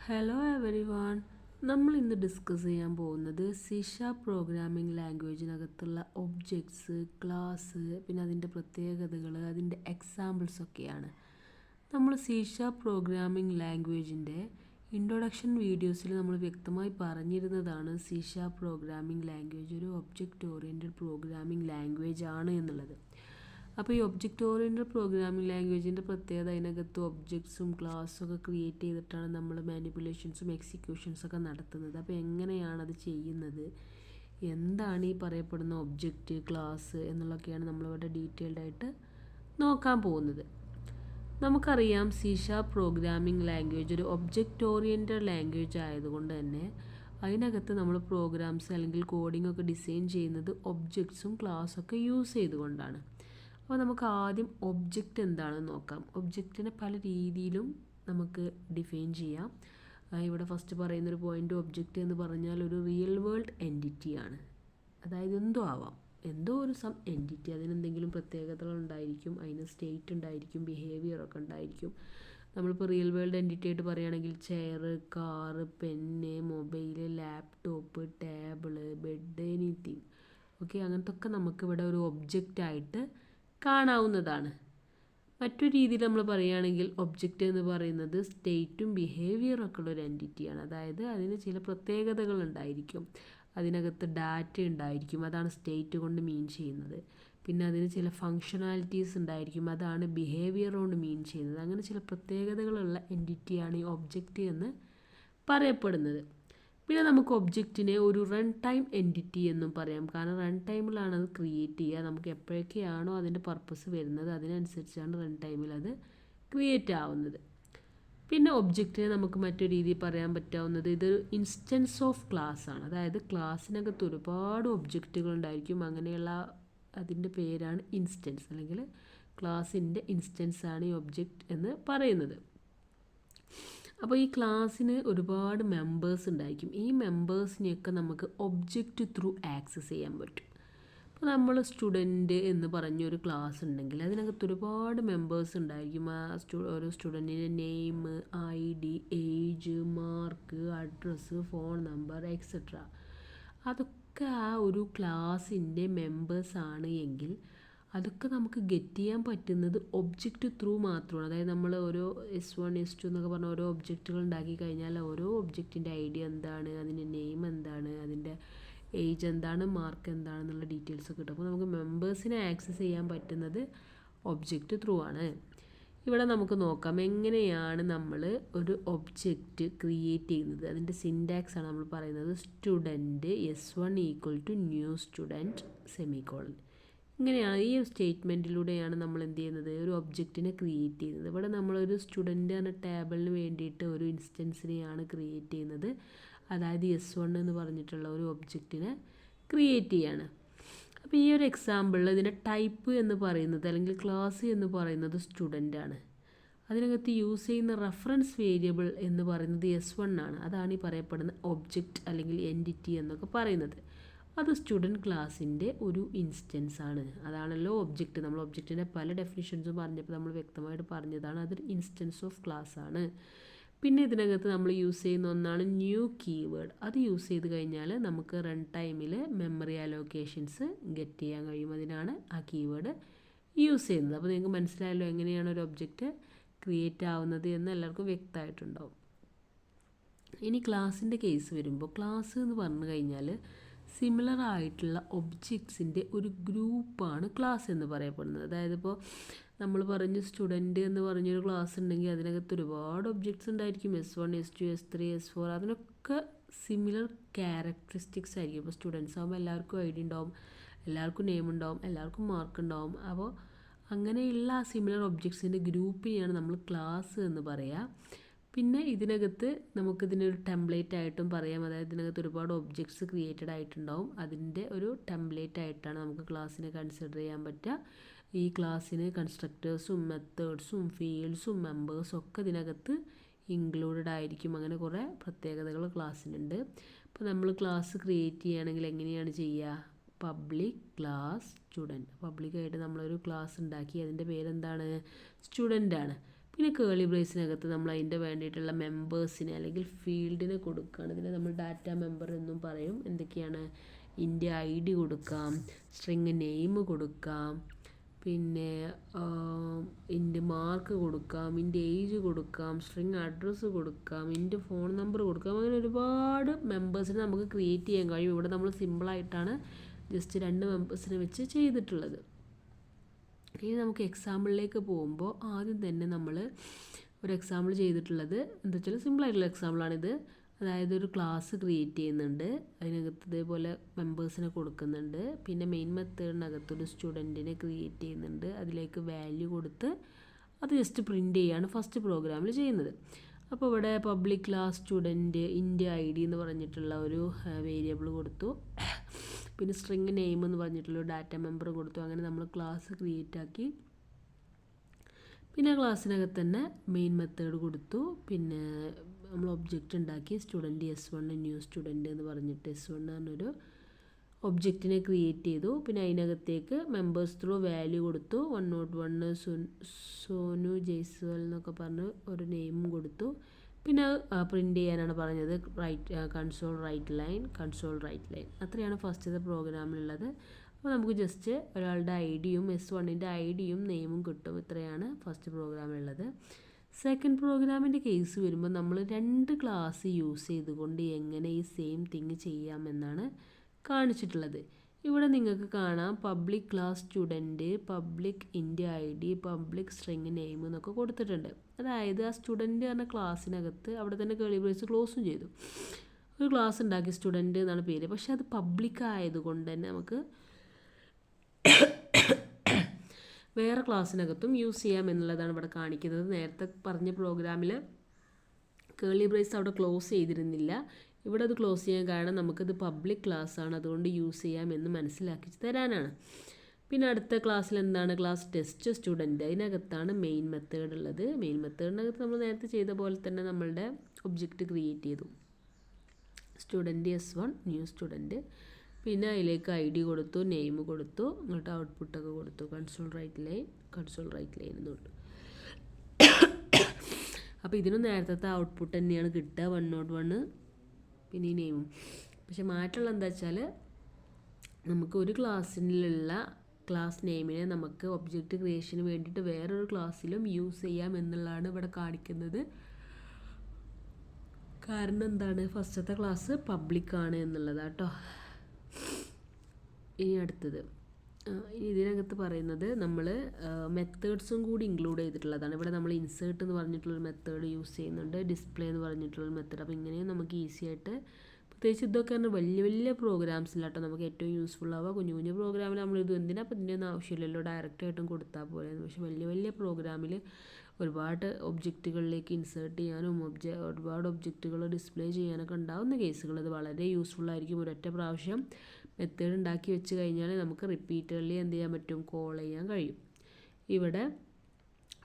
Hello everyone. നമ്മൾ ഇന്ന് discuss ചെയ്യാൻ പോകുന്നത് C# പ്രോഗ്രാമിംഗ് ലാംഗ്വേജിനകത്തുള്ള ഒബ്ജക്ട്സ്, ക്ലാസ്, പിന്നെ അതിൻ്റെ പ്രത്യേകതകൾ, അതിൻ്റെ എക്സാമ്പിൾസ് ഒക്കെയാണ്. നമ്മൾ C# പ്രോഗ്രാമിംഗ് ലാംഗ്വേജിൻ്റെ ഇൻട്രൊഡക്ഷൻ വീഡിയോസിൽ നമ്മൾ വ്യക്തമായി പറഞ്ഞിരുന്നതാണ് C# പ്രോഗ്രാമിംഗ് ലാംഗ്വേജ് ഒരു ഒബ്ജക്റ്റ് ഓറിയൻറ്റഡ് പ്രോഗ്രാമിംഗ് ലാംഗ്വേജ് ആണ് എന്നുള്ളത്. അപ്പോൾ ഈ ഒബ്ജക്റ്റ് ഓറിയൻറ്റഡ് പ്രോഗ്രാമിംഗ് ലാംഗ്വേജിൻ്റെ പ്രത്യേകത അതിനകത്ത് ഒബ്ജക്ട്സും ക്ലാസ്സും ഒക്കെ ക്രിയേറ്റ് ചെയ്തിട്ടാണ് നമ്മൾ മാനിപ്പുലേഷൻസും എക്സിക്യൂഷൻസൊക്കെ നടത്തുന്നത്. അപ്പോൾ എങ്ങനെയാണ് അത് ചെയ്യുന്നത്, എന്താണ് ഈ പറയപ്പെടുന്ന ഒബ്ജക്റ്റ്, ക്ലാസ് എന്നുള്ളതൊക്കെയാണ് നമ്മളിവിടെ ഡീറ്റെയിൽഡ് ആയിട്ട് നോക്കാൻ പോകുന്നത്. നമുക്കറിയാം C# പ്രോഗ്രാമിംഗ് ലാംഗ്വേജ് ഒരു ഒബ്ജക്റ്റ് ഓറിയൻറ്റഡ് ലാംഗ്വേജ് ആയതുകൊണ്ട് തന്നെ അതിനകത്ത് നമ്മൾ പ്രോഗ്രാംസ് അല്ലെങ്കിൽ കോഡിംഗ് ഒക്കെ ഡിസൈൻ ചെയ്യുന്നത് ഒബ്ജക്ട്സും ക്ലാസ്സൊക്കെ യൂസ് ചെയ്തുകൊണ്ടാണ്. അപ്പോൾ നമുക്ക് ആദ്യം ഒബ്ജക്റ്റ് എന്താണെന്ന് നോക്കാം. ഒബ്ജക്റ്റിനെ പല രീതിയിലും നമുക്ക് ഡിഫൈൻ ചെയ്യാം. ഇവിടെ ഫസ്റ്റ് പറയുന്നൊരു പോയിൻ്റ്, ഒബ്ജക്റ്റ് എന്ന് പറഞ്ഞാൽ ഒരു റിയൽ വേൾഡ് എൻറ്റിറ്റിയാണ്. അതായത് എന്തോ ആവാം, എന്തോ ഒരു എൻറ്റിറ്റി, അതിനെന്തെങ്കിലും പ്രത്യേകതകൾ ഉണ്ടായിരിക്കും, അതിന് സ്റ്റേറ്റ് ഉണ്ടായിരിക്കും, ബിഹേവിയറൊക്കെ ഉണ്ടായിരിക്കും. നമ്മളിപ്പോൾ റിയൽ വേൾഡ് എൻറ്റിറ്റി ആയിട്ട് പറയുകയാണെങ്കിൽ chair, car, pen, mobile, laptop, table, bed, anything. Okay, അങ്ങനത്തെ ഒക്കെ നമുക്കിവിടെ ഒരു ഒബ്ജക്റ്റായിട്ട് കാണാവുന്നതാണ്. മറ്റൊരു രീതിയിൽ നമ്മൾ പറയുകയാണെങ്കിൽ ഒബ്ജക്റ്റ് എന്ന് പറയുന്നത് സ്റ്റേറ്റും ബിഹേവിയറൊക്കെ ഉള്ളൊരു എൻറ്റിറ്റിയാണ്. അതായത് അതിന് ചില പ്രത്യേകതകൾ ഉണ്ടായിരിക്കും, അതിനകത്ത് ഡാറ്റ ഉണ്ടായിരിക്കും, അതാണ് സ്റ്റേറ്റ് കൊണ്ട് മീൻ ചെയ്യുന്നത്. പിന്നെ അതിന് ചില ഫങ്ഷണാലിറ്റീസ് ഉണ്ടായിരിക്കും, അതാണ് ബിഹേവിയർ കൊണ്ട് മീൻ ചെയ്യുന്നത്. അങ്ങനെ ചില പ്രത്യേകതകളുള്ള എൻറ്റിറ്റിയാണ് ഈ ഒബ്ജക്റ്റ് എന്ന് പറയപ്പെടുന്നത്. പിന്നെ നമുക്ക് ഒബ്ജക്റ്റിനെ ഒരു റൺ ടൈം എൻറ്റിറ്റി എന്നും പറയാം. കാരണം റൺ ടൈമിലാണ് അത് ക്രിയേറ്റ് ചെയ്യുക. നമുക്ക് എപ്പോഴൊക്കെയാണോ അതിൻ്റെ പർപ്പസ് വരുന്നത് അതിനനുസരിച്ചാണ് റൺ ടൈമിൽ അത് ക്രിയേറ്റ് ആവുന്നത്. പിന്നെ ഒബ്ജക്റ്റിനെ നമുക്ക് മറ്റൊരു രീതിയിൽ പറയാൻ പറ്റാവുന്നത് ഇതൊരു ഇൻസ്റ്റൻസ് ഓഫ് ക്ലാസ് ആണ്. അതായത് ക്ലാസ്സിനകത്ത് ഒരുപാട് ഒബ്ജക്റ്റുകൾ ഉണ്ടായിരിക്കും. അങ്ങനെയുള്ള അതിൻ്റെ പേരാണ് ഇൻസ്റ്റൻസ്, അല്ലെങ്കിൽ ക്ലാസ്സിൻ്റെ ഇൻസ്റ്റൻസ് ആണ് ഈ ഒബ്ജക്റ്റ് എന്ന് പറയുന്നത്. അപ്പോൾ ഈ ക്ലാസ്സിന് ഒരുപാട് മെമ്പേഴ്സ് ഉണ്ടായിരിക്കും. ഈ മെമ്പേഴ്സിനെയൊക്കെ നമുക്ക് ഒബ്ജക്റ്റ് ത്രൂ ആക്സസ് ചെയ്യാൻ പറ്റും. അപ്പോൾ നമ്മൾ സ്റ്റുഡൻറ്റ് എന്ന് പറഞ്ഞൊരു ക്ലാസ് ഉണ്ടെങ്കിൽ അതിനകത്ത് ഒരുപാട് മെമ്പേഴ്സ് ഉണ്ടായിരിക്കും. ഓരോ സ്റ്റുഡൻറ്റിൻ്റെ name, ID, age, mark, address, phone number, etcetera. അതൊക്കെ ആ ഒരു ക്ലാസ്സിൻ്റെ മെമ്പേഴ്സാണ് എങ്കിൽ അതൊക്കെ നമുക്ക് ഗെറ്റ് ചെയ്യാൻ പറ്റുന്നത് ഒബ്ജക്റ്റ് ത്രൂ മാത്രമാണ്. അതായത് നമ്മൾ ഓരോ S1, S2 എന്നൊക്കെ പറഞ്ഞ ഓരോ ഒബ്ജക്റ്റുകൾ ഉണ്ടാക്കി കഴിഞ്ഞാൽ ഓരോ ഒബ്ജക്റ്റിൻ്റെ ID എന്താണ്, അതിൻ്റെ നെയിം എന്താണ്, അതിൻ്റെ ഏജ് എന്താണ്, മാർക്ക് എന്താണെന്നുള്ള ഡീറ്റെയിൽസ് കിട്ടും. അപ്പോൾ നമുക്ക് മെമ്പേഴ്സിനെ ആക്സസ് ചെയ്യാൻ പറ്റുന്നത് ഒബ്ജക്റ്റ് ത്രൂ ആണ്. ഇവിടെ നമുക്ക് നോക്കാം എങ്ങനെയാണ് നമ്മൾ ഒരു ഒബ്ജക്റ്റ് ക്രിയേറ്റ് ചെയ്യുന്നത്. അതിൻ്റെ സിൻറ്റാക്സ് ആണ് നമ്മൾ പറയുന്നത്. Student S1 = new student semicolon. ഇങ്ങനെയാണ്, ഈ ഒരു സ്റ്റേറ്റ്മെൻറ്റിലൂടെയാണ് നമ്മൾ എന്ത് ചെയ്യുന്നത്, ഒരു ഒബ്ജക്റ്റിനെ ക്രിയേറ്റ് ചെയ്യുന്നത്. ഇവിടെ നമ്മളൊരു സ്റ്റുഡൻ്റ് എന്ന ടേബിളിന് വേണ്ടിയിട്ട് ഒരു ഇൻസ്റ്റൻസിനെയാണ് ക്രിയേറ്റ് ചെയ്യുന്നത്. അതായത് S1 എന്ന് പറഞ്ഞിട്ടുള്ള ഒരു ഒബ്ജക്റ്റിനെ ക്രിയേറ്റ് ചെയ്യാണ്. അപ്പോൾ ഈ ഒരു എക്സാമ്പിളിൽ ഇതിൻ്റെ ടൈപ്പ് എന്ന് പറയുന്നത് അല്ലെങ്കിൽ ക്ലാസ് എന്ന് പറയുന്നത് സ്റ്റുഡൻ്റ് ആണ്. അതിനകത്ത് യൂസ് ചെയ്യുന്ന റെഫറൻസ് വേരിയബിൾ എന്ന് പറയുന്നത് S1 ആണ്. അതാണ് ഈ പറയപ്പെടുന്ന ഒബ്ജക്റ്റ് അല്ലെങ്കിൽ എൻറ്റിറ്റി എന്നൊക്കെ പറയുന്നത്. അത് സ്റ്റുഡൻറ്റ് ക്ലാസ്സിൻ്റെ ഒരു ഇൻസ്റ്റൻസ് ആണ്. അതാണല്ലോ ഒബ്ജക്റ്റ്. നമ്മൾ ഒബ്ജക്റ്റിൻ്റെ പല ഡെഫിനിഷൻസും പറഞ്ഞപ്പോൾ നമ്മൾ വ്യക്തമായിട്ട് പറഞ്ഞതാണ് അതൊരു ഇൻസ്റ്റൻസ് ഓഫ് ക്ലാസ് ആണ്. പിന്നെ ഇതിനകത്ത് നമ്മൾ യൂസ് ചെയ്യുന്ന ഒന്നാണ് ന്യൂ കീവേഡ്. അത് യൂസ് ചെയ്ത് കഴിഞ്ഞാൽ നമുക്ക് റൺ ടൈമിൽ മെമ്മറി അലോക്കേഷൻസ് ഗെറ്റ് ചെയ്യാൻ കഴിയും. അതിനാണ് ആ കീവേഡ് യൂസ് ചെയ്യുന്നത്. അപ്പോൾ നിങ്ങൾക്ക് മനസ്സിലായല്ലോ എങ്ങനെയാണ് ഒരു ഒബ്ജക്റ്റ് ക്രിയേറ്റ് ആവുന്നത് എന്ന് എല്ലാവർക്കും വ്യക്തമായിട്ടുണ്ടാവും. ഇനി ക്ലാസ്സിൻ്റെ കേസ് വരുമ്പോൾ ക്ലാസ് എന്ന് പറഞ്ഞു കഴിഞ്ഞാൽ സിമിലർ ആയിട്ടുള്ള ഒബ്ജക്ട്സിൻ്റെ ഒരു ഗ്രൂപ്പാണ് ക്ലാസ് എന്ന് പറയപ്പെടുന്നത്. അതായത് ഇപ്പോൾ നമ്മൾ പറഞ്ഞ സ്റ്റുഡൻറ്റ് എന്ന് പറഞ്ഞൊരു ക്ലാസ് ഉണ്ടെങ്കിൽ അതിനകത്ത് ഒരുപാട് ഒബ്ജക്ട്സ് ഉണ്ടായിരിക്കും. S1, S2, S3, S4. അതിനൊക്കെ സിമിലർ ക്യാരക്ടറിസ്റ്റിക്സ് ആയിരിക്കും. ഇപ്പോൾ സ്റ്റുഡൻസ് ആകുമ്പോൾ എല്ലാവർക്കും ID ഉണ്ടാവും, എല്ലാവർക്കും നെയിം ഉണ്ടാവും, എല്ലാവർക്കും മാർക്ക് ഉണ്ടാവും. അപ്പോൾ അങ്ങനെയുള്ള ആ സിമിലർ ഒബ്ജക്ട്സിൻ്റെ ഗ്രൂപ്പിനെയാണ് നമ്മൾ ക്ലാസ് എന്ന് പറയുക. പിന്നെ ഇതിനകത്ത് നമുക്കിതിനൊരു ടെംപ്ലേറ്റ് ആയിട്ടും പറയാം. അതായത് ഇതിനകത്ത് ഒരുപാട് ഒബ്ജക്ട്സ് ക്രിയേറ്റഡ് ആയിട്ടുണ്ടാവും. അതിൻ്റെ ഒരു ടെംപ്ലേറ്റ് ആയിട്ടാണ് നമുക്ക് ക്ലാസ്സിനെ കൺസിഡർ ചെയ്യാൻ പറ്റുക. ഈ ക്ലാസ്സിന് കൺസ്ട്രക്റ്റേഴ്സും മെത്തേഡ്സും ഫീൽഡ്സും മെമ്പേഴ്സും ഒക്കെ ഇതിനകത്ത് ഇൻക്ലൂഡഡ് ആയിരിക്കും. അങ്ങനെ കുറേ പ്രത്യേകതകൾ ക്ലാസ്സിനുണ്ട്. അപ്പോൾ നമ്മൾ ക്ലാസ് ക്രിയേറ്റ് ചെയ്യുകയാണെങ്കിൽ എങ്ങനെയാണ് ചെയ്യുക? Public class student. പബ്ലിക്കായിട്ട് നമ്മളൊരു ക്ലാസ് ഉണ്ടാക്കി, അതിൻ്റെ പേരെന്താണ്? സ്റ്റുഡൻ്റ് ആണ്. പിന്നെ കേളി ബ്രേസിനകത്ത് നമ്മൾ അതിൻ്റെ വേണ്ടിയിട്ടുള്ള മെമ്പേഴ്സിനെ അല്ലെങ്കിൽ ഫീൽഡിനെ കൊടുക്കുകയാണ്. ഇതിനെ നമ്മൾ ഡാറ്റ മെമ്പർ എന്നും പറയും. എന്തൊക്കെയാണ്? ഇൻ്റെ ID കൊടുക്കാം, സ്ട്രിങ് നെയിം കൊടുക്കാം, പിന്നെ ഇൻ്റെ മാർക്ക് കൊടുക്കാം, ഇൻ്റെ ഏജ് കൊടുക്കാം, സ്ട്രിങ് അഡ്രസ്സ് കൊടുക്കാം, ഇൻ്റെ ഫോൺ നമ്പർ കൊടുക്കാം. അങ്ങനെ ഒരുപാട് മെമ്പേഴ്സിനെ നമുക്ക് ക്രിയേറ്റ് ചെയ്യാൻ കഴിയും. ഇവിടെ നമ്മൾ സിമ്പിളായിട്ടാണ് ജസ്റ്റ് 2 മെമ്പേഴ്സിനെ വെച്ച് ചെയ്തിട്ടുള്ളത്. ഇനി നമുക്ക് എക്സാമ്പിളിലേക്ക് പോകുമ്പോൾ ആദ്യം തന്നെ നമ്മൾ ഒരു എക്സാമ്പിൾ ചെയ്തിട്ടുള്ളത് എന്താ വെച്ചാൽ സിമ്പിളായിട്ടുള്ള എക്സാമ്പിളാണിത്. അതായത് ഒരു ക്ലാസ് ക്രിയേറ്റ് ചെയ്യുന്നുണ്ട്, അതിനകത്ത് ഇതേപോലെ മെമ്പേഴ്സിനെ കൊടുക്കുന്നുണ്ട്. പിന്നെ മെയിൻ മെത്തേഡിനകത്ത് ഒരു സ്റ്റുഡൻറ്റിനെ ക്രിയേറ്റ് ചെയ്യുന്നുണ്ട്, അതിലേക്ക് വാല്യൂ കൊടുത്ത് അത് ജസ്റ്റ് പ്രിൻ്റ് ചെയ്യാണ് ഫസ്റ്റ് പ്രോഗ്രാമിൽ ചെയ്യുന്നത്. അപ്പോൾ ഇവിടെ പബ്ലിക് ക്ലാസ് സ്റ്റുഡൻറ്റ് ഇൻ്റെ ID എന്ന് പറഞ്ഞിട്ടുള്ള ഒരു വേരിയബിൾ കൊടുത്തു. പിന്നെ സ്ട്രിങ് നെയിം എന്ന് പറഞ്ഞിട്ടുള്ള ഡാറ്റ മെമ്പർ കൊടുത്തു. അങ്ങനെ നമ്മൾ ക്ലാസ് ക്രിയേറ്റ് ആക്കി. പിന്നെ ക്ലാസ്സിനകത്ത് തന്നെ മെയിൻ മെത്തേഡ് കൊടുത്തു. പിന്നെ നമ്മൾ ഒബ്ജക്റ്റ് ഉണ്ടാക്കി, സ്റ്റുഡൻറ്റ് S1 ന്യൂ സ്റ്റുഡൻറ്റ് എന്ന് പറഞ്ഞിട്ട് S1 എന്നൊരു ഒബ്ജക്റ്റിനെ ക്രിയേറ്റ് ചെയ്തു. പിന്നെ അതിനകത്തേക്ക് മെമ്പേഴ്സ് ത്രൂ വാല്യൂ കൊടുത്തു. 101 സോനു ജയ്സ്വാൾ എന്നൊക്കെ പറഞ്ഞ് ഒരു നെയിമും കൊടുത്തു. പിന്നെ പ്രിൻ്റ് ചെയ്യാനാണ് പറഞ്ഞത്. കൺസോൾ റൈറ്റ് ലൈൻ അത്രയാണ് ഫസ്റ്റത്തെ പ്രോഗ്രാമിലുള്ളത്. അപ്പോൾ നമുക്ക് ജസ്റ്റ് ഒരാളുടെ ID-യും S1-ൻ്റെ ID-യും നെയിമും കിട്ടും. ഇത്രയാണ് ഫസ്റ്റ് പ്രോഗ്രാമിലുള്ളത്. സെക്കൻഡ് പ്രോഗ്രാമിൻ്റെ കേസ് വരുമ്പോൾ നമ്മൾ 2 ക്ലാസ് യൂസ് ചെയ്തുകൊണ്ട് എങ്ങനെ ഈ സെയിം തിങ് ചെയ്യാമെന്നാണ് കാണിച്ചിട്ടുള്ളത്. ഇവിടെ നിങ്ങൾക്ക് കാണാം പബ്ലിക് ക്ലാസ് സ്റ്റുഡൻറ്റ്, പബ്ലിക് ഇൻ്റെ ID, പബ്ലിക് സ്ട്രിങ് നെയിം എന്നൊക്കെ കൊടുത്തിട്ടുണ്ട്. അതായത് ആ സ്റ്റുഡൻറ്റ് പറഞ്ഞ ക്ലാസ്സിനകത്ത് അവിടെ തന്നെ കേളി ബ്രേസ് ക്ലോസും ചെയ്തു. ഒരു ക്ലാസ് ഉണ്ടാക്കി, സ്റ്റുഡൻറ്റ് എന്നാണ് പേര്. പക്ഷേ അത് പബ്ലിക് ആയതുകൊണ്ട് തന്നെ നമുക്ക് വേറെ ക്ലാസ്സിനകത്തും യൂസ് ചെയ്യാം എന്നുള്ളതാണ് ഇവിടെ കാണിക്കുന്നത്. നേരത്തെ പറഞ്ഞ പ്രോഗ്രാമിൽ കേളി ബ്രേസ് അവിടെ ക്ലോസ് ചെയ്തിരുന്നില്ല. ഇവിടെ അത് ക്ലോസ് ചെയ്യാൻ കാരണം നമുക്കിത് പബ്ലിക് ക്ലാസ്സാണ്, അതുകൊണ്ട് യൂസ് ചെയ്യാം എന്ന് മനസ്സിലാക്കി തരാനാണ്. പിന്നെ അടുത്ത ക്ലാസ്സിൽ എന്താണ്? Class test student. അതിനകത്താണ് മെയിൻ മെത്തേഡ് ഉള്ളത്. മെയിൻ മെത്തേഡിനകത്ത് നമ്മൾ നേരത്തെ ചെയ്ത പോലെ തന്നെ നമ്മളുടെ ഒബ്ജക്റ്റ് ക്രിയേറ്റ് ചെയ്തു. Student S1 new student. പിന്നെ അതിലേക്ക് ID കൊടുത്തു, നെയിം കൊടുത്തു, എന്നിട്ട് ഔട്ട്പുട്ടൊക്കെ കൊടുത്തു. കൺസോൾ റൈറ്റ് ലൈൻ എന്ന് കൊടുത്തു. അപ്പോൾ ഇതിനും നേരത്തെ ഔട്ട്പുട്ട് തന്നെയാണ് കിട്ടുക, 101 പിന്നെ ഈ നെയിമും. പക്ഷെ മാറ്റമുള്ള എന്താ വെച്ചാൽ നമുക്ക് ഒരു ക്ലാസ്സിലുള്ള ക്ലാസ് നെയിമിനെ നമുക്ക് ഒബ്ജക്റ്റ് ക്രിയേഷന് വേണ്ടിയിട്ട് വേറൊരു ക്ലാസ്സിലും യൂസ് ചെയ്യാം എന്നുള്ളതാണ് ഇവിടെ കാണിക്കുന്നത്. കാരണം എന്താണ്? ഫസ്റ്റത്തെ ക്ലാസ് പബ്ലിക്കാണ് എന്നുള്ളതാണ് കേട്ടോ. ഇനി അടുത്തത്, ഇനി ഇതിനകത്ത് പറയുന്നത് നമ്മൾ മെത്തേഡ്സും കൂടി ഇൻക്ലൂഡ് ചെയ്തിട്ടുള്ളതാണ്. ഇവിടെ നമ്മൾ ഇൻസേർട്ട് എന്ന് പറഞ്ഞിട്ടുള്ളൊരു മെത്തേഡ് യൂസ് ചെയ്യുന്നുണ്ട്, ഡിസ്പ്ലേ എന്ന് പറഞ്ഞിട്ടുള്ളൊരു മെത്തേഡ്. അപ്പോൾ ഇങ്ങനെയും നമുക്ക് ഈസി ആയിട്ട്, പ്രത്യേകിച്ച് ഇതൊക്കെ പറഞ്ഞാൽ വലിയ വലിയ പ്രോഗ്രാംസിലാട്ടോ നമുക്ക് ഏറ്റവും യൂസ്ഫുൾ ആവുക. കുഞ്ഞു കുഞ്ഞു പ്രോഗ്രാമിൽ നമ്മളിത് എന്തിനാ അപ്പോൾ ഇതിൻ്റെ ഒന്നും ആവശ്യമില്ലല്ലോ, ഡയറക്റ്റായിട്ടും കൊടുത്താൽ പോലെ. പക്ഷേ വലിയ വലിയ പ്രോഗ്രാമിൽ ഒരുപാട് ഒബ്ജക്റ്റുകളിലേക്ക് ഇൻസേർട്ട് ചെയ്യാനും ഒരുപാട് ഒബ്ജക്റ്റുകൾ ഡിസ്പ്ലേ ചെയ്യാനൊക്കെ ഉണ്ടാകുന്ന കേസുകൾ ഇത് വളരെ യൂസ്ഫുൾ ആയിരിക്കും. ഒരൊറ്റ പ്രാവശ്യം മെത്തേഡ് ഉണ്ടാക്കി വെച്ച് കഴിഞ്ഞാൽ നമുക്ക് റിപ്പീറ്റഡ്ലി എന്ത് ചെയ്യാൻ പറ്റും? കോൾ ചെയ്യാൻ കഴിയും. ഇവിടെ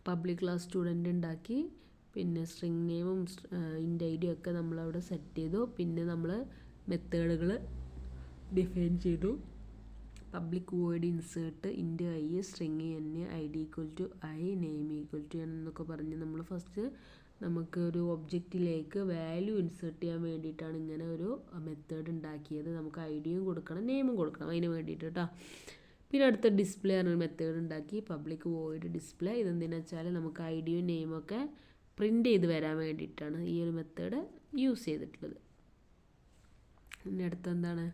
പബ്ലിക് ക്ലാസ് സ്റ്റുഡൻറ്റ് ഉണ്ടാക്കി, പിന്നെ സ്ട്രിങ് നെയിമും ഇൻ്റെ ID ഒക്കെ നമ്മളവിടെ സെറ്റ് ചെയ്തു. പിന്നെ നമ്മൾ മെത്തേഡുകൾ ഡിഫൈൻ ചെയ്തു. പബ്ലിക് വോയിഡ് ഇൻസേർട്ട് ഇൻ്റെ I, string N, ID = I, name = N എന്നൊക്കെ പറഞ്ഞ് നമ്മൾ ഫസ്റ്റ് നമുക്ക് ഒരു ഒബ്ജക്റ്റിലേക്ക് വാല്യൂ ഇൻസേർട്ട് ചെയ്യാൻ വേണ്ടിയിട്ടാണ് ഇങ്ങനെ ഒരു മെത്തേഡ് ഉണ്ടാക്കിയത്. നമുക്ക് ID-യും കൊടുക്കണം, നെയിമും കൊടുക്കണം അതിന് വേണ്ടിയിട്ട് കേട്ടോ. പിന്നെ അടുത്ത ഡിസ്പ്ലേ എന്നൊരു മെത്തേഡ് ഉണ്ടാക്കി, പബ്ലിക് വോയിഡ് ഡിസ്പ്ലേ. ഇതെന്തിനാ വെച്ചാൽ നമുക്ക് ID-യും നെയിമും ഒക്കെ പ്രിൻ്റ് ചെയ്ത് വരാൻ വേണ്ടിയിട്ടാണ് ഈ ഒരു മെത്തേഡ് യൂസ് ചെയ്തിട്ടുള്ളത്. പിന്നെ എന്താണ്?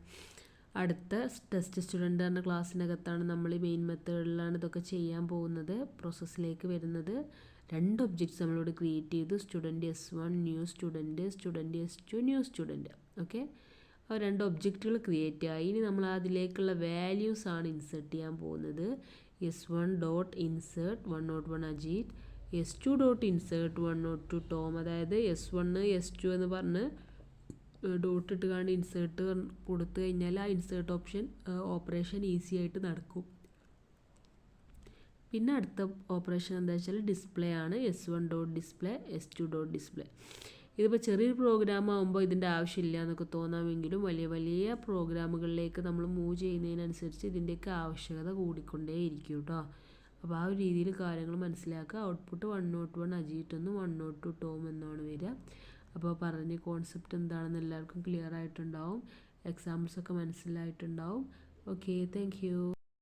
അടുത്ത ടെസ്റ്റ് സ്റ്റുഡൻറ്റ് എന്ന ക്ലാസ്സിനകത്താണ് നമ്മൾ ഈ മെയിൻ മെത്തേഡിലാണ് ഇതൊക്കെ ചെയ്യാൻ പോകുന്നത്. പ്രോസസ്സിലേക്ക് വരുന്നത് 2 ഒബ്ജക്റ്റ്സ് നമ്മളിവിടെ ക്രിയേറ്റ് ചെയ്തു. Student S1 new student, student S2 new student. Okay, ആ 2 ഒബ്ജക്റ്റുകൾ ക്രിയേറ്റ് ആയി. ഇനി നമ്മൾ അതിലേക്കുള്ള വാല്യൂസ് ആണ് ഇൻസേർട്ട് ചെയ്യാൻ പോകുന്നത്. S1.insert 101 Ajeet, S2.insert 102 Tom. അതായത് S1 S2 എന്ന് പറഞ്ഞ് ഡോട്ട് ഇട്ട് കാണി ഇൻസേർട്ട് കൊടുത്തു കഴിഞ്ഞാൽ ആ ഇൻസേർട്ട് ഓപ്പറേഷൻ ഈസി ആയിട്ട് നടക്കും. പിന്നെ അടുത്ത ഓപ്പറേഷൻ എന്താ വെച്ചാൽ ഡിസ്പ്ലേ ആണ്. S1.display, S2.display. ഇതിപ്പോൾ ചെറിയൊരു പ്രോഗ്രാം ആകുമ്പോൾ ഇതിൻ്റെ ആവശ്യമില്ല എന്നൊക്കെ തോന്നാമെങ്കിലും വലിയ വലിയ പ്രോഗ്രാമുകളിലേക്ക് നമ്മൾ മൂവ് ചെയ്യുന്നതിനനുസരിച്ച് ഇതിൻ്റെയൊക്കെ ആവശ്യകത കൂടിക്കൊണ്ടേ ഇരിക്കും കേട്ടോ. അപ്പോൾ ആ ഒരു രീതിയിൽ കാര്യങ്ങൾ മനസ്സിലാക്കുക. ഔട്ട്പുട്ട് 101 അജീറ്റെന്നും 102 ടോം എന്നാണ് വരിക. അപ്പോൾ പറഞ്ഞ കോൺസെപ്റ്റ് എന്താണെന്ന് എല്ലാവർക്കും ക്ലിയർ ആയിട്ടുണ്ടാവും. എക്സാമ്പിൾസൊക്കെ മനസ്സിലായിട്ടുണ്ടാവും. Okay, thank you.